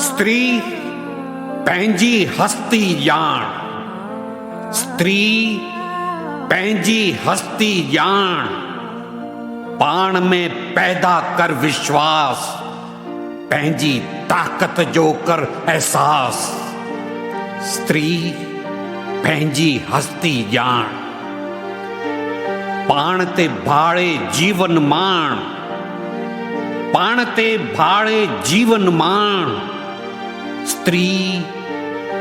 स्त्री पंहिंजी हस्ती ॼाण, स्त्री पंहिंजी हस्ती ॼाण, पाण में पैदा कर विश्वास, पंहिंजी ताक़त जो कर एहसास। स्त्री पंहिंजी हस्ती ॼाण, पाण ते भाड़े जीवन माण, पाण ते भाड़े जीवन माण। स्त्री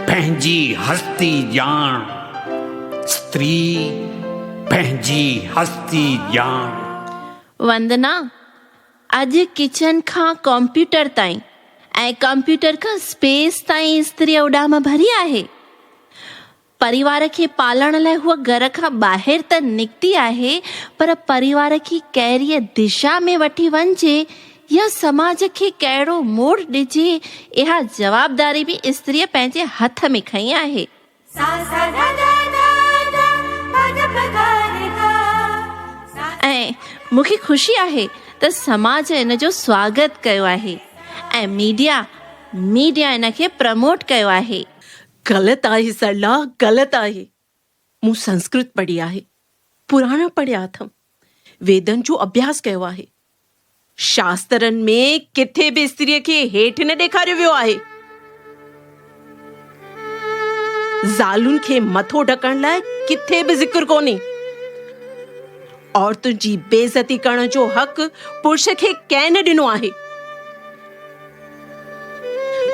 पंहिंजी हस्ती ॼाण, स्त्री पंहिंजी हस्ती ॼाण। वंदना, अॼु किचन खां कंप्यूटर ताईं ऐं कंप्यूटर खां स्पेस ताईं स्त्रीअ उॾाम भरी आहे। परिवार खे पालण लाइ हूअ घर खां ॿाहिरि त निकिती आहे, पर परिवार खे कहिड़ी दिशा में वठी वञिजे या समाज खे कहिड़ो मोड़ ॾिजे, इहा जवाबदारी बि स्त्रीअ पंहिंजे हथ में खई आहे। ऐं मूंखे ख़ुशी आहे त समाज इन जो स्वागत कयो आहे ऐं मीडिया इन खे प्रमोट कयो आहे। ग़लति आहे सरला, ग़लति आहे। मूं संस्कृत पढ़ी आहे, पुराण पढ़िया अथमि, वेदनि जो अभ्यास कयो आहे। शास्त्रनि में किथे बि स्त्रीअ खे हेठि न ॾेखारियो वियो आहे। ज़ालुनि खे मथो ढकण लाइ किथे बि ज़िक्र कोन्हे। औरतुनि जी बेइज़ती करण जो हक़ पुरुष खे कंहिं न ॾिनो आहे।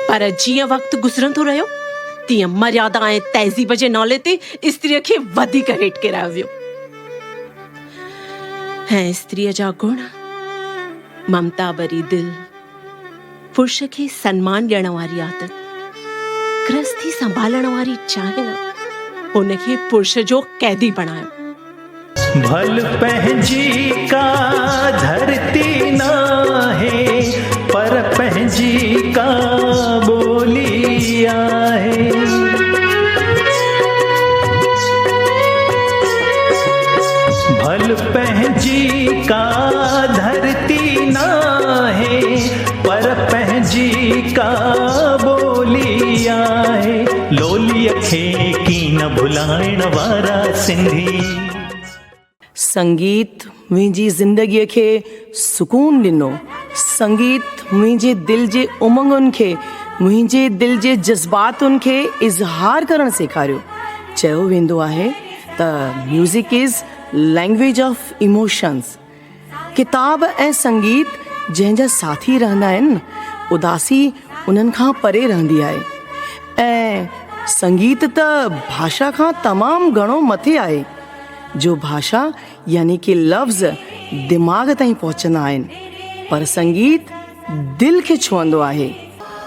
पर जीअं वक़्तु गुज़रंदो रहियो, तीअं मर्यादा ऐं तहज़ीब जे नाले ते स्त्रीअ खे वधीक हेठि किरायो वियो। ऐं स्त्रीअ जा गुण, ममता भरी दिल, पुरुष खे सम्मान ॾियण वारी आदत, गृहस्थी संभालण वारी चाहिं, हुनखे पुरुष जो कैदी बणायो। भल पंहिंजी का धरती न है, पर पंहिंजी का बोली आहे। भल पंहिंजी का धरती न है, पर पंहिंजी का बोली आहे। लोलीअ खे की न भुलाइण वारा सिंधी। संगीत मुंहिंजी ज़िंदगीअ खे सुकून ॾिनो। संगीत मुंहिंजे दिल जे उमंगुनि खे, मुंहिंजे दिल जे जज़्बातुनि खे इज़हार करणु सेखारियो। चयो वेंदो आहे त music is language of emotions. किताब ऐं संगीत जंहिंजा साथी रहंदा आहिनि, उदासी उन्हनि खां परे रहंदी आहे। ऐं संगीत त भाषा खां तमामु घणो मथे आहे। जो भाषा यानी कि लफ़्ज़ दिमाग़ ताईं पहुचंदा आहिनि, पर संगीत दिल खे छुअंदो आहे।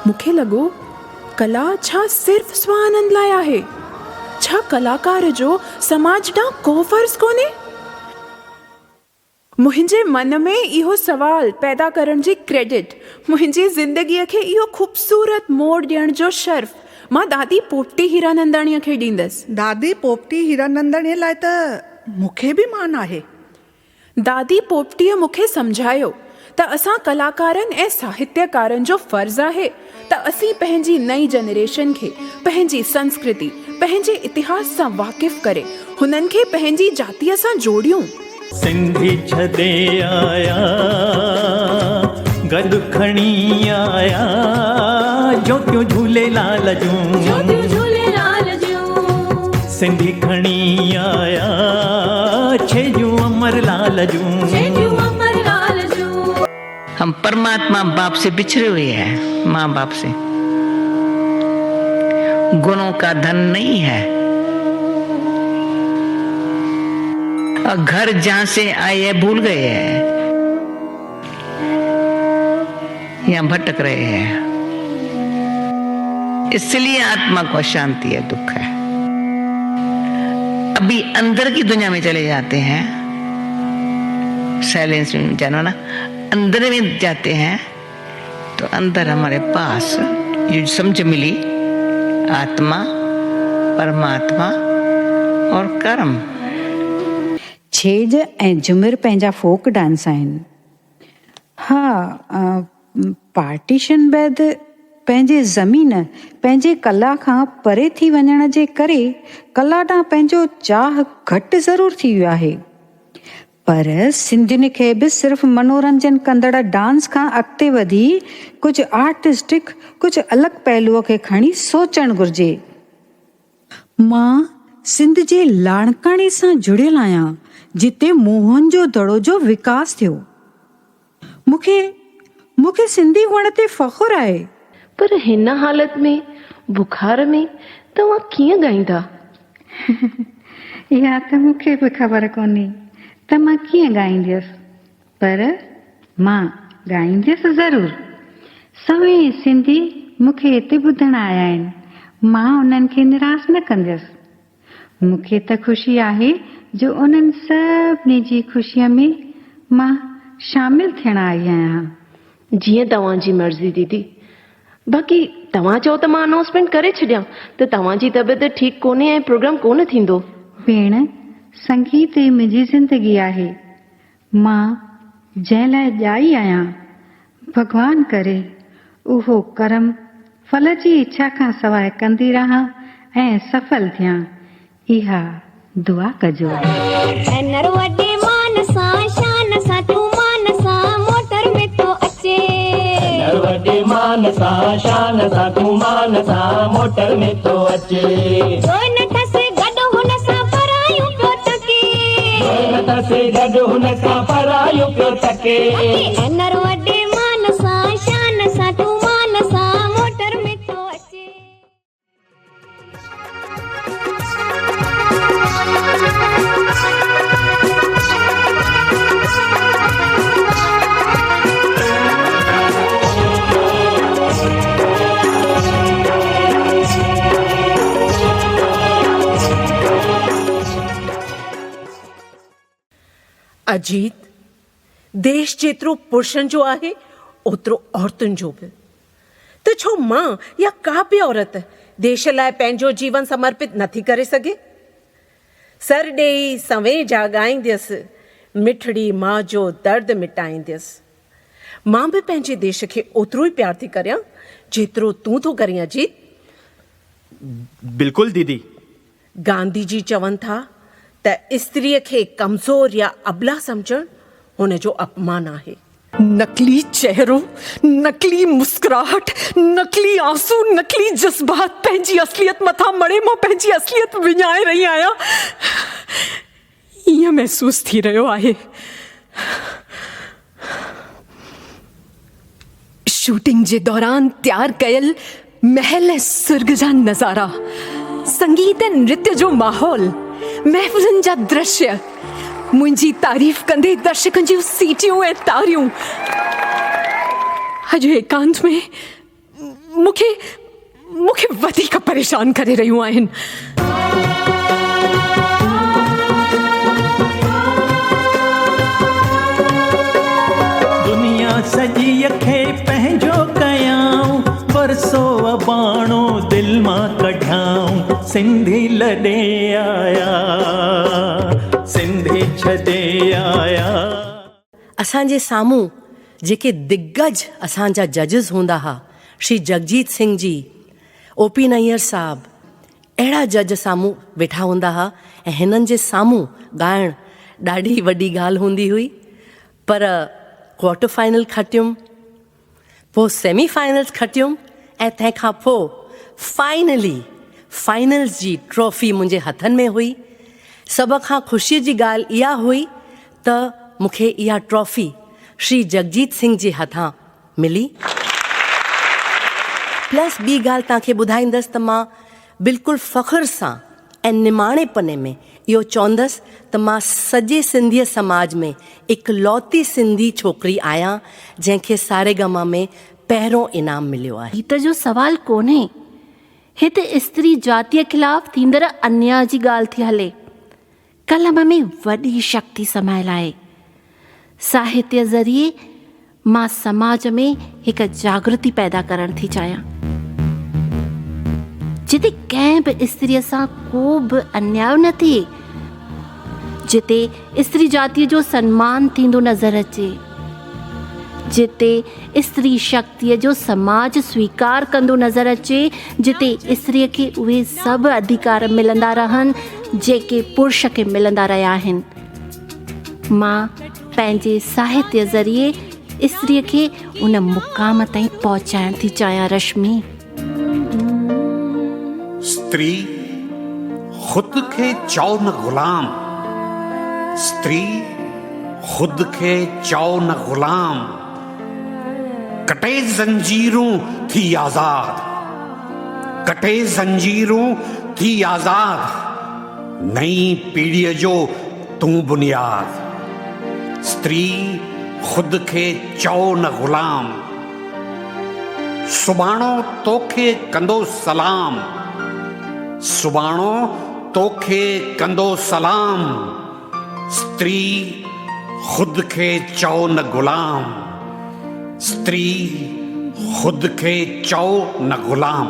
मूंखे लॻो कला छा सिर्फ़ स्वानंद लाइ आहे? छा कलाकार जो समाज ॾांहुं को फ़र्ज़ु कोन्हे? मुंहिंजे मन में इहो सवाल पैदा करण जी क्रेडिट, मुंहिंजी ज़िंदगीअ खे इहो ख़ूबसूरत मोड़ ॾियण जो शर्फ़ मां दादी पोपटी हीरानंदाणीअ खे ॾींदसि। दादी पोपटी हीरानंदाणीअ लाइ त मूंखे बि मान आहे। दादी पोपटीअ मूंखे सम्झायो त असां कलाकारनि ऐं साहित्यकारनि जो फ़र्ज़ु आहे त असीं पंहिंजी नई जनरेशन खे पंहिंजी संस्कृति, पंहिंजे इतिहास सां वाक़िफ़ करे हुननि खे पंहिंजी जातीअ सां जोड़ियूं। सिंधी छॾे आया, गॾु खणी आया, ज्योतियूं झूलेलाल जूं, ज्योतियूं झूलेलाल जूं। सिंधी खणी आया, छेजूं अमरलाल जूं, छेजूं अमरलाल जूं। हम परमात्मा बाप से बिछड़े हुए हैं, माँ बाप से। गुणों का धन नहीं है। और घर जहां से आए हैं भूल गए हैं, यहाँ भटक रहे हैं। इसलिए आत्मा को अशांति है, दुख है। अभी अंदर की दुनिया में चले जाते हैं, साइलेंस में जानो ना, अंदर में जाते हैं तो अंदर हमारे पास ये समझ मिली, आत्मा, परमात्मा और कर्म। छेज ऐं झुमिर पंहिंजा फोक डांस आहिनि। हा, पार्टीशन बैदि पंहिंजे ज़मीन पंहिंजे कला खां परे थी वञण जे करे कला ॾांहुं पंहिंजो चाह घटि ज़रूरु थी वियो आहे, पर सिंधियुनि खे बि सिर्फ़ु मनोरंजन कंदड़ डांस खां अॻिते वधी कुझु आर्टिस्टिक, कुझु अलॻि पहलूअ खे खणी सोचणु घुरिजे। मां सिंध जे लाणकाणे सां जुड़ियल आहियां, जिते मोहन जो दड़ो जो विकास थियो। मूंखे सिंधी हुअण ते फ़ख़ुरु आहे। पर हिन हालत में, बुखार में तव्हां कीअं ॻाईंदा? इहा त मूंखे बि ख़बर कोन्हे त मां कीअं ॻाईंदसि, पर मां ॻाईंदसि ज़रूरु। सभई सिंधी मूंखे हिते ॿुधण आया आहिनि, मां उन्हनि खे निराश न कंदसि। मूंखे त ख़ुशी आहे जो उन्हनि सभिनी जी ख़ुशीअ में मां शामिल थियण आई आहियां। जीअं तव्हांजी मर्ज़ी दीदी। बाक़ी तव्हां चओ त मां अनाउंसमेंट करे छॾियां त तव्हांजी तबियत ठीकु कोन्हे ऐं प्रोग्राम कोन थींदो। भेण, संगीत ई मुंहिंजी ज़िंदगी आहे। मां जंहिं लाइ ॼाई आहियां, भॻवान करे उहो कर्म फल जी इच्छा खां सवाइ कंदी रहां ऐं सफल थियां, इहा दुआ कजो। मान सां शान सां तूं मान सां मोटर में तो अचे। कोई न ठसे गॾु हुन सां परायूं पियो टके। कोई न ठसे गॾु हुन सां परायूं पियो टके। एनर वॾे मान सां शान सां तूं मान सां मोटर में तो अचे। अजीत, देश जेतिरो पुरुषनि जो आहे ओतिरो औरतुनि जो बि। त छो मां या का बि औरत देश लाइ पंहिंजो जीवन समर्पित नथी करे सघे? सर ॾेई सवें जा ॻाईंदसि, मिठड़ी मां जो दर्द मिटाईंदसि। मां बि पंहिंजे देश खे ओतिरो ई प्यार थी करियां जेतिरो तूं थो करीं अजीत। बिल्कुलु दीदी। गांधी जी चवनि था त स्त्रीअ खे कमज़ोर या अबला सम्झणु हुन जो अपमान आहे। नकली चेहरो, नकली मुस्कुराहट, नकली आंसू, नकली जज़्बात, पंहिंजी असलियत मथां मणे मां पंहिंजी असलियत विञाए रही आहियां। ईअं महसूस थी रहियो आहे। शूटिंग जे दौरान तैयार कयल महल ऐं सुर्ग जा नज़ारा, संगीत ऐं नृत्य जो माहौल, महफ़िलुनि जा दृश्य, मुंहिंजी तारीफ़ कंदे दर्शकनि जूं सीटियूं ऐं तारियूं, अॼु एकांत में मूंखे वधीक परेशान करे रहियूं आहिनि। दुनिया सॼी खे पंहिंजो कयाऊं, वरसो अबाणो दिलि मां कढियाऊं। सिंधी लॾे आया, सिंधी छॾे आया। असांजे साम्हूं जेके दिग्गज असांजा जजिस हूंदा हुआ, श्री जगजीत सिंह जी, ओपी नैयर साहब, अहिड़ा जज साम्हूं वेठा हूंदा हुआ ऐं हिननि जे साम्हूं ॻाइणु ॾाढी वॾी ॻाल्हि हूंदी हुई। पर क्वार्टर फाइनल खटियुमि, पोइ सेमीफाइनल्स खटियुमि ऐं तंहिंखां पोइ फाइनल्स जी ट्रॉफ़ी मुंहिंजे हथनि में हुई। सभ खां ख़ुशीअ जी ॻाल्हि इहा हुई त मूंखे इहा ट्रॉफ़ी श्री जगजीत सिंह जे हथां मिली। प्लस ॿी ॻाल्हि तव्हांखे ॿुधाईंदसि त मां बिल्कुलु फ़ख़्र सां ऐं निमाणेपने में इहो चवंदसि त मां सॼे सिंधीअ समाज में इकलौती सिंधी छोकिरी आहियां जंहिंखे सारेगामा में पहिरों इनाम मिलियो आहे। गीत जो सवाल कोन्हे, हिते स्त्री जातीय ख़िलाफ़ थींदड़ अन्याय जी ॻाल्हि थी हले। कलम में वॾी शक्ति समायल आहे। साहित्य ज़रिए मां समाज में हिकु जागृति पैदा करणु थी चाहियां। जिते कंहिं बि स्त्रीअ सां को बि अन्याय न थिए, जिते स्त्री जातीअ जो सम्मान थींदो नज़र अचे, जिते स्त्री शक्तिअ जो समाज स्वीकार कंदो नज़र अचे, जिते स्त्रीअ खे उहे सभु अधिकार मिलंदा रहनि जेके पुरुष खे मिलंदा रहिया आहिनि। मां पंहिंजे साहित्य ज़रिए स्त्रीअ खे उन मुक़ाम ताईं पहुचाइण थी चाहियां। रश्मि, स्त्री खुद खे चओ न गुलाम, स्त्री खुद खे चओ न गुलाम, कटे जंजीरूं थी आज़ाद, कटे जंजीरूं थी आज़ाद, नई पीढ़ीअ जो तूं बुनियाद। स्त्री खुद खे चओ न गुलाम, सुभाणो तोखे कंदो सलाम, सुभाणो तोखे कंदो सलाम। स्त्री खुद खे चओ न गुलाम, स्त्री खुद खे चओ न गुलाम।